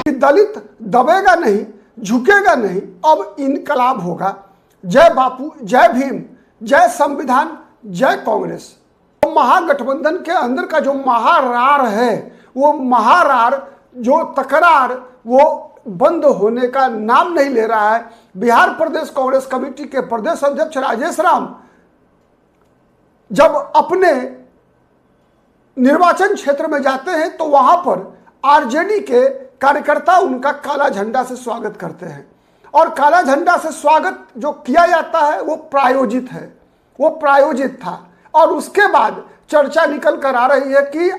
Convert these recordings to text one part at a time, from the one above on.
कि दलित दबेगा नहीं, झुकेगा नहीं, अब इनकलाब होगा। जय बापू, जय भीम, जय संविधान, जय कांग्रेस। तो महागठबंधन के अंदर का जो महारार है, वो महारार, जो तकरार, वो बंद होने का नाम नहीं ले रहा है। बिहार प्रदेश कांग्रेस कमेटी के प्रदेश अध्यक्ष राजेश राम जब अपने निर्वाचन क्षेत्र में जाते हैं तो वहां पर आरजेडी के कार्यकर्ता उनका काला झंडा से स्वागत करते हैं, और काला झंडा से स्वागत जो किया जाता है वो प्रायोजित है, वो प्रायोजित था। और उसके बाद चर्चा निकल कर आ रही है कि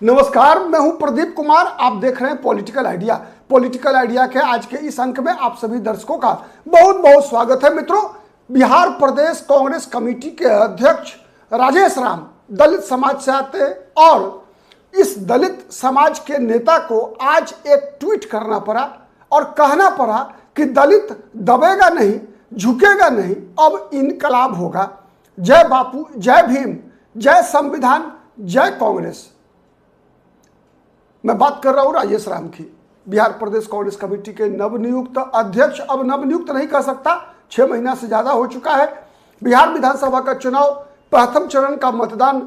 नमस्कार, मैं हूं प्रदीप कुमार, आप देख रहे हैं पॉलिटिकल आइडिया। पॉलिटिकल आइडिया के आज के इस अंक में आप सभी दर्शकों का बहुत बहुत स्वागत है। मित्रों, बिहार प्रदेश कांग्रेस कमेटी के अध्यक्ष राजेश राम दलित समाज से आते हैं, और इस दलित समाज के नेता को आज एक ट्वीट करना पड़ा और कहना पड़ा कि दलित दबेगा नहीं, झुकेगा नहीं, अब इनकलाब होगा। जय बापू, जय भीम, जय संविधान, जय कांग्रेस। मैं बात कर रहा हूं राजेश राम की, बिहार प्रदेश कांग्रेस कमेटी के नवनियुक्त अध्यक्ष। अब नवनियुक्त नहीं कह सकता, 6 महीना से ज्यादा हो चुका है। बिहार विधानसभा का चुनाव प्रथम चरण का मतदान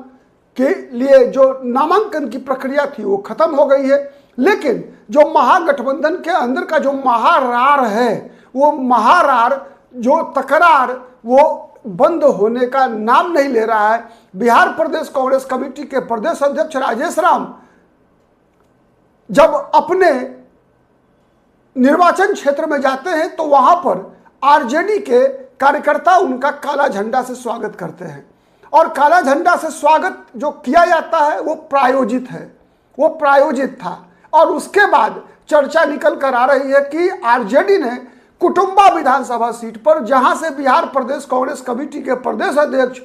के लिए जो नामांकन की प्रक्रिया थी वो खत्म हो गई है, लेकिन जो महागठबंधन के अंदर का जो महारार है, वो महारार, जो तकरार, वो बंद होने का नाम नहीं ले रहा है। बिहार प्रदेश कांग्रेस कमेटी के प्रदेश अध्यक्ष राजेश राम जब अपने निर्वाचन क्षेत्र में जाते हैं तो वहां पर आरजेडी के कार्यकर्ता उनका काला झंडा से स्वागत करते हैं, और काला झंडा से स्वागत जो किया जाता है वो प्रायोजित है, वो प्रायोजित था। और उसके बाद चर्चा निकल कर आ रही है कि आरजेडी ने कुटुंबा विधानसभा सीट पर, जहां से बिहार प्रदेश कांग्रेस कमेटी के प्रदेश अध्यक्ष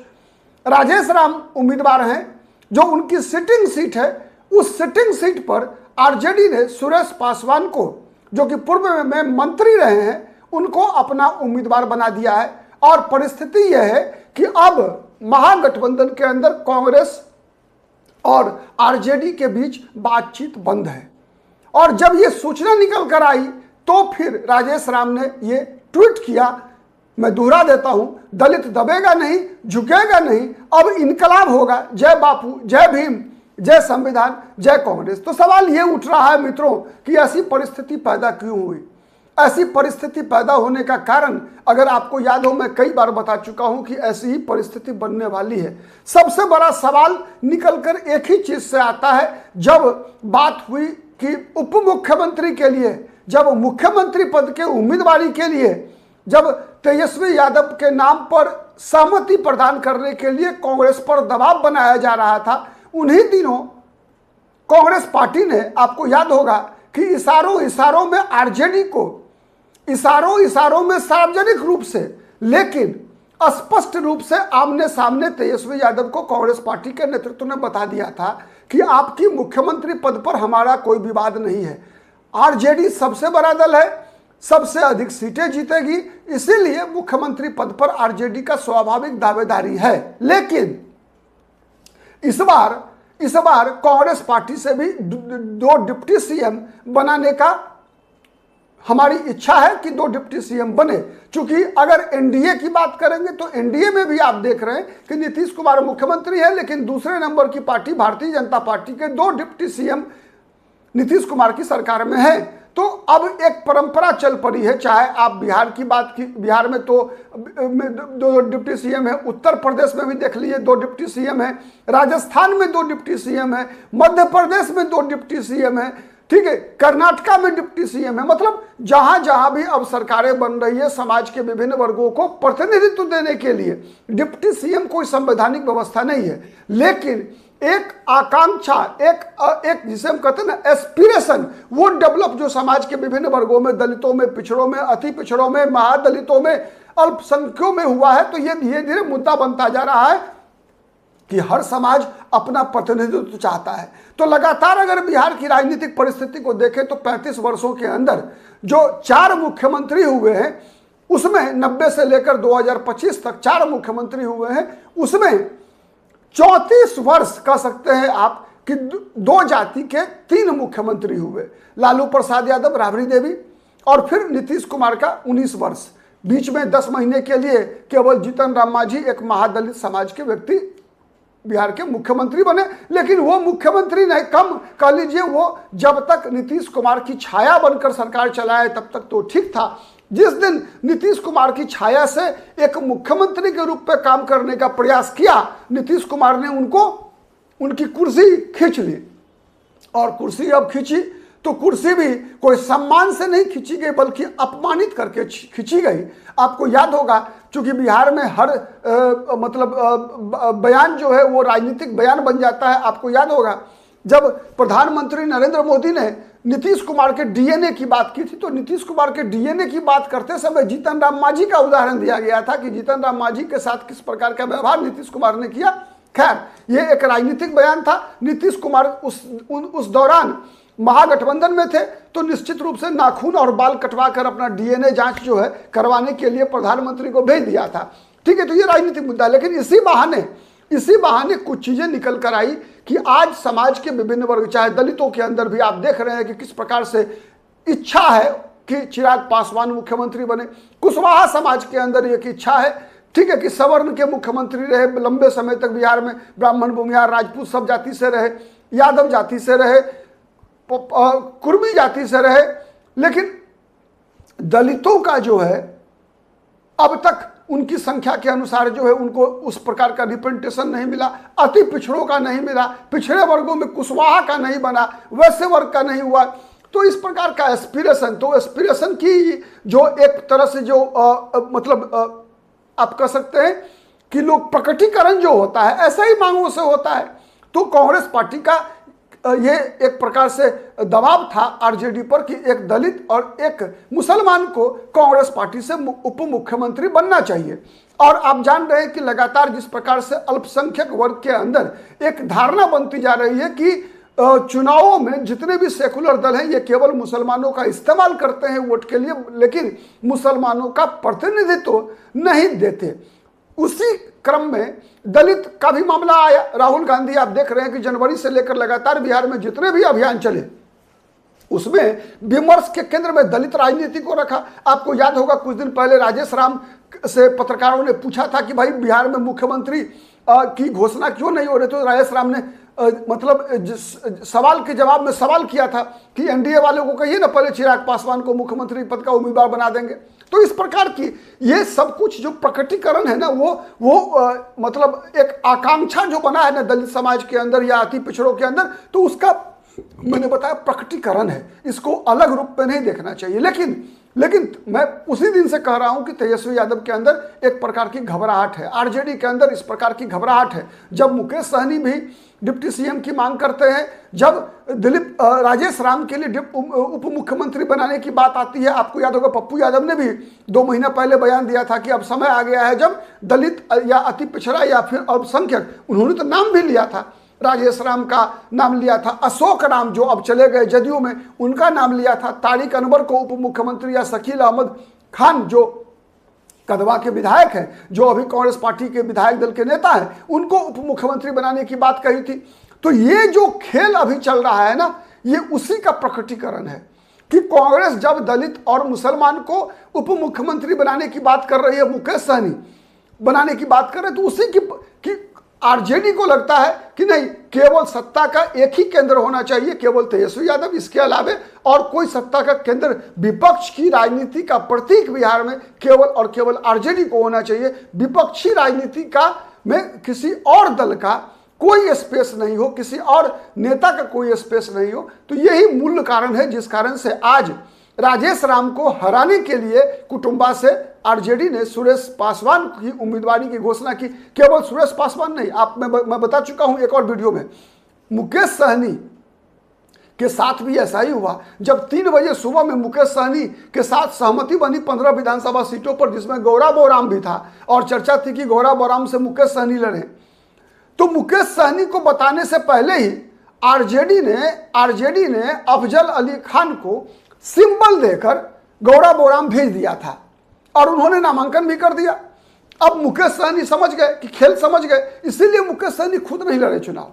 राजेश राम उम्मीदवार हैं, जो उनकी सिटिंग सीट है, उस सिटिंग सीट पर आरजेडी ने सुरेश पासवान को, जो कि पूर्व में मंत्री रहे हैं, उनको अपना उम्मीदवार बना दिया है। और परिस्थिति यह है कि अब महागठबंधन के अंदर कांग्रेस और आरजेडी के बीच बातचीत बंद है। और जब ये सूचना निकल कर आई तो फिर राजेश राम ने ये ट्वीट किया, मैं दोहरा देता हूं, दलित दबेगा नहीं, झुकेगा नहीं, अब इनकलाब होगा। जय बापू, जय भीम, जय संविधान, जय कांग्रेस। तो सवाल ये उठ रहा है मित्रों कि ऐसी परिस्थिति पैदा क्यों हुई। ऐसी परिस्थिति पैदा होने का कारण, अगर आपको याद हो, मैं कई बार बता चुका हूं कि ऐसी ही परिस्थिति बनने वाली है। सबसे बड़ा सवाल निकलकर एक ही चीज से आता है, जब बात हुई कि उप मुख्यमंत्री के लिए, जब मुख्यमंत्री पद के उम्मीदवारी के लिए, जब तेजस्वी यादव के नाम पर सहमति प्रदान करने के लिए कांग्रेस पर दबाव बनाया जा रहा था, उन्हीं दिनों कांग्रेस पार्टी ने, आपको याद होगा कि इशारों में आरजेडी को, इशारों में सार्वजनिक रूप से, लेकिन स्पष्ट रूप से आमने सामने तेजस्वी यादव को कांग्रेस पार्टी के नेतृत्व ने बता दिया था कि आपकी मुख्यमंत्री पद पर हमारा कोई विवाद नहीं है। आरजेडी सबसे बड़ा दल है, सबसे अधिक सीटें जीतेगी, इसीलिए मुख्यमंत्री पद पर आरजेडी का स्वाभाविक दावेदारी है। लेकिन इस बार कांग्रेस पार्टी से भी 2 डिप्टी सीएम बनाने का हमारी इच्छा है कि 2 डिप्टी सीएम बने। क्योंकि अगर एनडीए की बात करेंगे तो एनडीए में भी आप देख रहे हैं कि नीतीश कुमार मुख्यमंत्री है, लेकिन दूसरे नंबर की पार्टी भारतीय जनता पार्टी के 2 डिप्टी सीएम नीतीश कुमार की सरकार में है। तो अब एक परंपरा चल पड़ी है, चाहे आप बिहार की बात की, बिहार में तो 2 डिप्टी सीएम है, उत्तर प्रदेश में भी देख लीजिए 2 डिप्टी सीएम है, राजस्थान में 2 डिप्टी सीएम है, मध्य प्रदेश में 2 डिप्टी सीएम है, ठीक है, कर्नाटका में डिप्टी सीएम है। मतलब जहां जहां भी अब सरकारें बन रही है, समाज के विभिन्न वर्गों को प्रतिनिधित्व देने के लिए डिप्टी सीएम कोई संवैधानिक व्यवस्था नहीं है, लेकिन एक आकांक्षा, एक जिसे हम कहते हैं ना एस्पिरेशन, वो डेवलप जो समाज के विभिन्न वर्गों में, दलितों में, पिछड़ों में, अति पिछड़ों में, महादलितों में, अल्पसंख्यों में हुआ है, तो ये धीरे धीरे मुद्दा बनता जा रहा है कि हर समाज अपना प्रतिनिधित्व चाहता है। तो लगातार अगर बिहार की राजनीतिक परिस्थिति को देखें तो 35 वर्षों के अंदर जो 4 मुख्यमंत्री हुए हैं, उसमें 90 से लेकर 2025 तक 4 मुख्यमंत्री हुए हैं, उसमें 34 वर्ष कह सकते हैं आप कि दो जाति के 3 मुख्यमंत्री हुए, लालू प्रसाद यादव, राबड़ी देवी और फिर नीतीश कुमार का 19 वर्ष। बीच में 10 महीने के लिए केवल जीतन राम मांझी एक महादलित समाज के व्यक्ति बिहार के मुख्यमंत्री बने। लेकिन वो मुख्यमंत्री नहीं, कम कह लीजिए, वो जब तक नीतीश कुमार की छाया बनकर सरकार चलाए तब तक तो ठीक था। जिस दिन नीतीश कुमार की छाया से एक मुख्यमंत्री के रूप में काम करने का प्रयास किया, नीतीश कुमार ने उनकी कुर्सी खींच ली। और कुर्सी अब खींची तो कुर्सी भी कोई सम्मान से नहीं खींची गई, बल्कि अपमानित करके खींची गई। आपको याद होगा, चूंकि बिहार में हर बयान जो है वो राजनीतिक बयान बन जाता है। आपको याद होगा जब प्रधानमंत्री नरेंद्र मोदी ने नीतीश कुमार के डीएनए की बात की थी, तो नीतीश कुमार के डीएनए की बात करते समय जीतन राम मांझी का उदाहरण दिया गया था कि जीतन राम मांझी के साथ किस प्रकार का व्यवहार नीतीश कुमार ने किया। खैर, ये एक राजनीतिक बयान था। नीतीश कुमार उस दौरान महागठबंधन में थे, तो निश्चित रूप से नाखून और बाल कटवा कर अपना डीएनए जांच जो है करवाने के लिए प्रधानमंत्री को भेज दिया था। ठीक है, तो ये राजनीतिक मुद्दा है। लेकिन इसी बहाने कुछ चीजें निकल कर आई कि आज समाज के विभिन्न वर्ग, चाहे दलितों के अंदर भी आप देख रहे हैं कि किस प्रकार से इच्छा है कि चिराग पासवान मुख्यमंत्री बने। कुशवाहा समाज के अंदर एक इच्छा है, ठीक है, कि सवर्ण के मुख्यमंत्री रहे, लंबे समय तक बिहार में ब्राह्मण, भूमिहार, राजपूत सब जाति से रहे, यादव जाति से रहे, कुर्मी जाति से रहे। लेकिन दलितों का जो है अब तक उनकी संख्या के अनुसार जो है उनको उस प्रकार का रिप्रेजेंटेशन नहीं मिला। अति पिछड़ों का नहीं मिला, पिछड़े वर्गों में कुशवाहा का नहीं बना, वैसे वर्ग का नहीं हुआ। तो इस प्रकार का एस्पिरेशन की जो एक तरह से जो आप कह सकते हैं कि लोग प्रकटीकरण जो होता है ऐसा ही मांगों से होता है। तो कांग्रेस पार्टी का ये एक प्रकार से दबाव था आरजेडी पर कि एक दलित और एक मुसलमान को कांग्रेस पार्टी से उप मुख्यमंत्री बनना चाहिए। और आप जान रहे हैं कि लगातार जिस प्रकार से अल्पसंख्यक वर्ग के अंदर एक धारणा बनती जा रही है कि चुनावों में जितने भी सेकुलर दल हैं ये केवल मुसलमानों का इस्तेमाल करते हैं वोट के लिए, लेकिन मुसलमानों का प्रतिनिधित्व नहीं देते। उसी क्रम में दलित का भी मामला आया। राहुल गांधी, आप देख रहे हैं कि जनवरी से लेकर लगातार बिहार में जितने भी अभियान चले उसमें विमर्श के केंद्र में दलित राजनीति को रखा। आपको याद होगा कुछ दिन पहले राजेश राम से पत्रकारों ने पूछा था कि भाई बिहार में मुख्यमंत्री की घोषणा क्यों नहीं हो रही, तो राजेश राम ने सवाल के जवाब में सवाल किया था कि एनडीए वालों को कहिए ना पहले चिराग पासवान को मुख्यमंत्री पद का उम्मीदवार बना देंगे। तो इस प्रकार की ये सब कुछ जो प्रकटीकरण है ना वो एक आकांक्षा जो बना है ना दलित समाज के अंदर या अति पिछड़ों के अंदर, तो उसका मैंने बताया प्रकटीकरण है। इसको अलग रूप में नहीं देखना चाहिए। लेकिन मैं उसी दिन से कह रहा हूं कि तेजस्वी यादव के अंदर एक प्रकार की घबराहट है, आरजेडी के अंदर इस प्रकार की घबराहट है। जब मुकेश सहनी भी डिप्टी सीएम की मांग करते हैं, जब राजेश राम के लिए उप मुख्यमंत्री बनाने की बात आती है, आपको याद होगा पप्पू यादव ने भी 2 महीना पहले बयान दिया था कि अब समय आ गया है जब दलित या अति पिछड़ा या फिर अल्पसंख्यक, उन्होंने तो नाम भी लिया था, राजेश राम का नाम लिया था, अशोक राम जो अब चले गए जदयू में उनका नाम लिया था, तारिक अनवर को उप मुख्यमंत्री या शकील अहमद खान जो कदवा के विधायक हैं, जो अभी कांग्रेस पार्टी के विधायक दल के नेता हैं, उनको उप मुख्यमंत्री बनाने की बात कही थी। तो ये जो खेल अभी चल रहा है ना, ये उसी का प्रकटीकरण है कि कांग्रेस जब दलित और मुसलमान को उप मुख्यमंत्री बनाने की बात कर रही है, मुकेश सहनी बनाने की बात कर रहे हैं, तो उसी की आरजेडी को लगता है कि नहीं, केवल सत्ता का एक ही केंद्र होना चाहिए, केवल तेजस्वी यादव, इसके अलावे और कोई सत्ता का केंद्र विपक्ष की राजनीति का प्रतीक बिहार में केवल और केवल आरजेडी को होना चाहिए। विपक्षी राजनीति का में किसी और दल का कोई स्पेस नहीं हो, किसी और नेता का कोई स्पेस नहीं हो। तो यही मूल कारण है जिस कारण से आज राजेश राम को हराने के लिए कुटुंबा से आरजेडी ने सुरेश पासवान की उम्मीदवारी की घोषणा की। केवल सुरेश पासवान नहीं, मैं बता चुका हूं एक और वीडियो में, मुकेश सहनी के साथ भी ऐसा ही हुआ। जब 3 बजे सुबह में मुकेश सहनी के साथ सहमति बनी 15 विधानसभा सीटों पर, जिसमें गौरा बोराम भी था और चर्चा थी कि गौरा बोराम से मुकेश सहनी लड़े, तो मुकेश सहनी को बताने से पहले ही आरजेडी ने अफजल अली खान को सिंबल देकर गौरा बोराम भेज दिया था और उन्होंने नामांकन भी कर दिया। अब मुकेश सहनी समझ गए कि खेल समझ गए, इसीलिए मुकेश सहनी खुद नहीं लड़े चुनाव।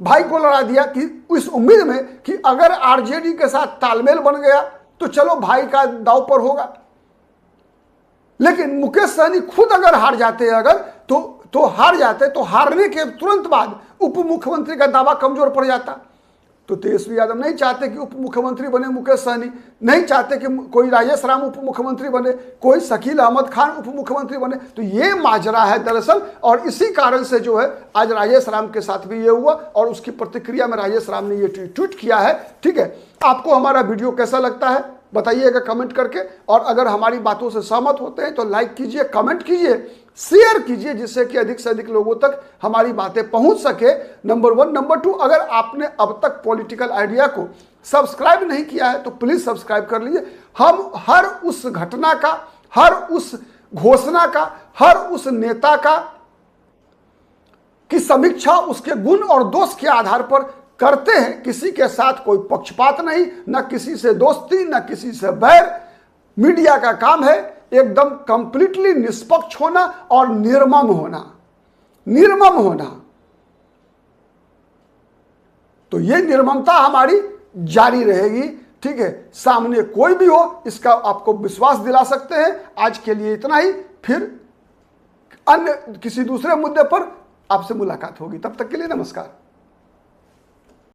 भाई को लड़ा दिया कि इस उम्मीद में कि अगर आरजेडी के साथ तालमेल बन गया तो चलो भाई का दांव पर होगा। लेकिन मुकेश सहनी खुद अगर हार जाते अगर तो हार जाते, तो हारने के तुरंत बाद उप मुख्यमंत्री का दावा कमजोर पड़ जाता। तो तेजस्वी यादव नहीं चाहते कि उप मुख्यमंत्री बने मुकेश सहनी, नहीं चाहते कि कोई राजेश राम उप मुख्यमंत्री बने, कोई शकील अहमद खान उप मुख्यमंत्री बने। तो ये माजरा है दरअसल, और इसी कारण से जो है आज राजेश राम के साथ भी ये हुआ, और उसकी प्रतिक्रिया में राजेश राम ने ये ट्वीट किया है। ठीक है, आपको हमारा वीडियो कैसा लगता है बताइएगा कमेंट करके, और अगर हमारी बातों से सहमत होते हैं तो लाइक कीजिए, कमेंट कीजिए, शेयर कीजिए, जिससे कि अधिक से अधिक लोगों तक हमारी बातें पहुंच सके। नंबर 1। नंबर 2, अगर आपने अब तक पॉलिटिकल आइडिया को सब्सक्राइब नहीं किया है तो प्लीज सब्सक्राइब कर लीजिए। हम हर उस घटना का, हर उस घोषणा का, हर उस नेता का की समीक्षा उसके गुण और दोष के आधार पर करते हैं। किसी के साथ कोई पक्षपात नहीं, न किसी से दोस्ती, न किसी से बैर। मीडिया का काम है एकदम कंप्लीटली निष्पक्ष होना और निर्मम होना, निर्मम होना। तो ये निर्ममता हमारी जारी रहेगी। ठीक है, सामने कोई भी हो इसका आपको विश्वास दिला सकते हैं। आज के लिए इतना ही, फिर अन्य किसी दूसरे मुद्दे पर आपसे मुलाकात होगी। तब तक के लिए नमस्कार।